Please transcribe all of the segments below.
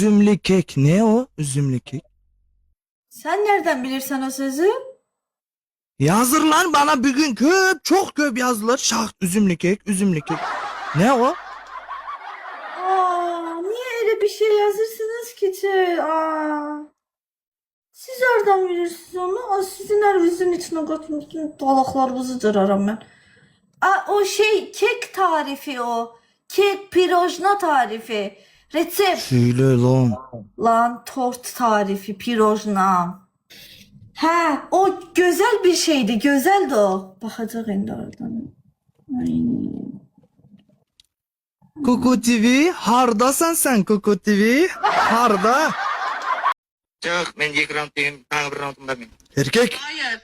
Üzümlü kek. Ne o? Üzümlü kek. Sen nereden bilirsen o sözü? Yazırlar bana bir gün çok köp yazdılar. Şah üzümlü kek, üzümlü kek. Ne o? Niye öyle bir şey yazırsınız ki? Siz nereden bilirsiniz onu? Sizin evinizin içine katmışsın. Dalaklarınızı cıraram ben. O şey kek tarifi o. Kek pirojna tarifi. Resept. Söyle lan. Lan tort tarifi pirojna. He o güzel bir şeydi. Güzeldi o. Bakacak şimdi oradan. Ay. Kuku TV, hardasan sen Kuku TV. Harda. Cak, men 2 round tim, tang 1 round kembali. Erkek. Hayır.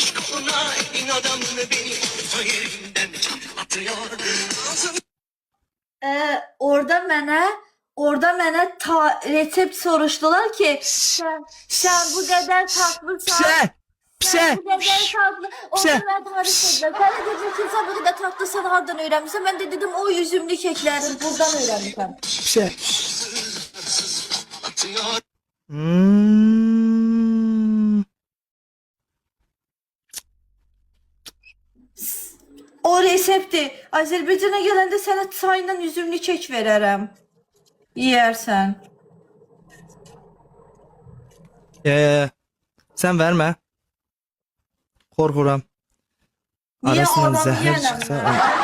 Aşkına inadam beni yerimden atıyor. Orada mənə resept soruşdular ki sen bu kadar tatlısın. Pse. Bu kadar tatlı. Orada ben tarif ettim. Ben de dedim ki sen bu kadar tatlısın hardan öğrenmişsin. Ben de dedim o üzümlü keklerin buradan öğrenmişim. Pse. O resepti Azerbaycan'a gelende sana çayla üzümlü kek verərəm. Yiyərsən. Sen verme. Korkuram. Niye Arasından adam zehir yiyemem çıksa. ben?